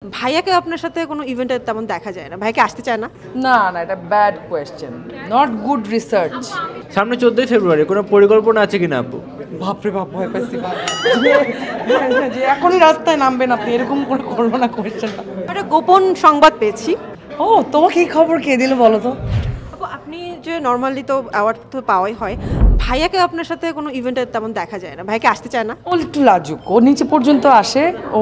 ভাইয়াকে আপনার সাথে কোনো ইভেন্টে তেমন দেখা যায় না। ভাইকে আসতে চায় না? না না, এটা bad question, not good research. সামনে 14ই ফেব্রুয়ারি কোনো পরিকল্পনা আছে কিনা আপু? বাপরে বাপ, ভয় পাচ্ছি যে এখনই রাস্তায় নামবেন আপনি, এরকম করে করবো না কোয়েশ্চেনটা। একটা গোপন সংবাদ পেয়েছি। ও, তোমাকে এই খবর কে দিল বলো তো? আপু, আপনি যে নর্মালি তো অ্যাওয়ার্ড তো পাওয়াই হয়, ভাইয়াকে আপনার সাথে কোনো ইভেন্টে তেমন দেখা যায় না। ভাইকে আসতে চায় না? ও একটু লাজুক, ও নিচে পর্যন্ত আসে, ও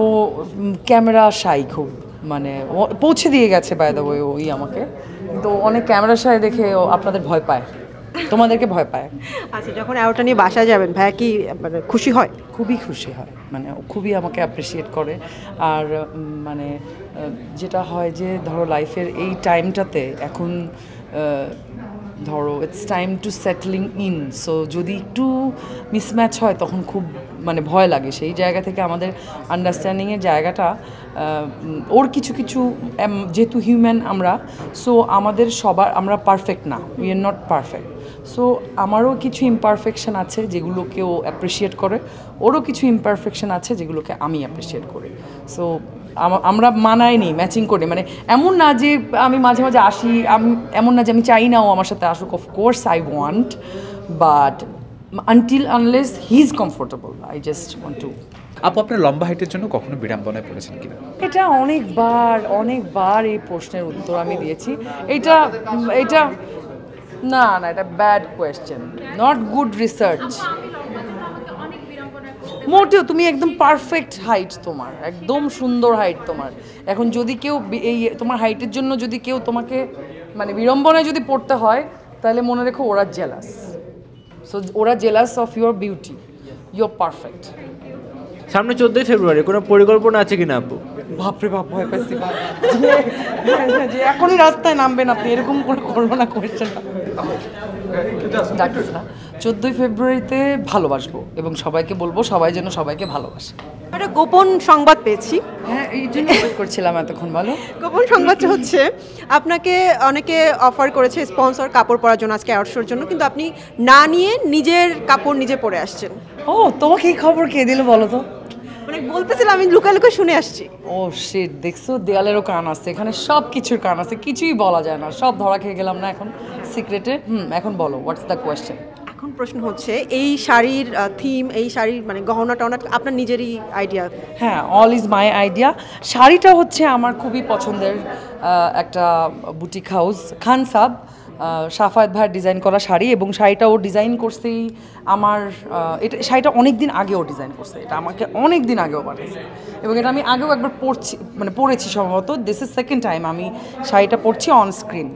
ক্যামেরা শাই খুব, মানে ও পৌঁছে দিয়ে গেছে বাই দ্য ওয়ে ওই আমাকে, কিন্তু অনেক ক্যামেরা শাই দেখে ও আপনাদের ভয় পায়, তোমাদেরকে ভয় পায়। আচ্ছা, যখন অ্যাওয়ার্ডটা নিয়ে বাসায় যাবেন ভাইয়া কি মানে খুশি হয়? খুবই খুশি হয়, মানে ও খুবই আমাকে অ্যাপ্রিসিয়েট করে। আর মানে যেটা হয় যে ধরো লাইফের এই টাইমটাতে এখন ধরো it's time to settling in, so যদি একটু মিসম্যাচ হয় তখন খুব মানে ভয় লাগে। সেই জায়গা থেকে আমাদের আন্ডারস্ট্যান্ডিংয়ের জায়গাটা, ওর কিছু কিছু যেহেতু হিউম্যান আমরা, সো আমাদের সবার, আমরা পারফেক্ট না, we are not perfect. So আমারও কিছু ইমপারফেকশন আছে যেগুলোকে ও অ্যাপ্রিসিয়েট করে, ওরও কিছু ইমপারফেকশন আছে যেগুলোকে আমি অ্যাপ্রিসিয়েট করি। সো আমরা মানায়নি, ম্যাচিং করি, মানে এমন না যে আমি মাঝে মাঝে আসি, আমি এমন না যে আমি চাই না ও আমার সাথে আসুক, of course I want, but until unless he is comfortable I just want to. আপু, আপনার লম্বা হাইটের জন্য কখনো বিড়ম্বনায় পড়েছেন কিনা? এটা অনেকবার এই প্রশ্নের উত্তর আমি দিয়েছি। এটা না না, এটা bad question, not good research. মোটেও, তুমি একদম পারফেক্ট হাইট, তোমার একদম সুন্দর হাইট তোমার। এখন যদি কেউ এই তোমার হাইটের জন্য যদি কেউ তোমাকে মানে বিড়ম্বনায় যদি পড়তে হয়, তাহলে মনে রেখো ওরা জেলাস। সো ওরা jealous of your beauty, your perfect. সামনে 14ই ফেব্রুয়ারি কোনো পরিকল্পনা আছে কিনা আপু? বাপরে বাপ, ভয় পাচ্ছি যে এখনই রাস্তায় নামবেন আপনি, এরকম করে করবো না কোয়েশ্চেনটা। ডাকতেছে না, 14ই ফেব্রুয়ারিতে ভালোবাসবো এবং সবাইকে বলবো সবাই যেন সবাইকে ভালোবাসে। একটা গোপন সংবাদ পেয়েছি। হ্যাঁ, এই জন্য ওয়েট করছিলাম এতক্ষণ। বলো। গোপন সংবাদটা হচ্ছে আপনাকে অনেকে অফার করেছে স্পন্সর কাপড় পরার জন্য আজকে অ্যাওয়ার্ড শোর জন্য, কিন্তু আপনি না নিয়ে নিজের কাপড় নিজে পরে আসছেন। ও, তোমাকে এই খবর কে দিল বলো তো? মানে বলতেছিলাম, আমি লুকায় লুকায় শুনে আসছি। ও শিট, দেখছো দেয়ালেরও কান আছে, এখানে সব কিছুর কান আছে, কিছুই বলা যায় না, সব ধরা খেয়ে গেলাম না এখন সিক্রেটে। এখন বলো, হোয়াটস দ্য কোয়েশ্চেন? এখন প্রশ্ন হচ্ছে এই শাড়ির থিম, এই শাড়ির মানে গহনা টহনা আপনার নিজেরই আইডিয়া? হ্যাঁ, অল ইজ মাই আইডিয়া। শাড়িটা হচ্ছে আমার খুবই পছন্দের একটা বুটিক হাউস খান সাব, সাফায়েত ভাইয়ের ডিজাইন করা শাড়ি, এবং শাড়িটা ও ডিজাইন করছেই আমার, এটা শাড়িটা অনেক দিন আগে ও ডিজাইন করছে, এটা আমাকে অনেক দিন আগেও পাঠিয়েছে, এবং এটা আমি আগেও একবার পরেছি সম্ভবত। দিস ইজ সেকেন্ড টাইম আমি শাড়িটা পরছি অন স্ক্রিন।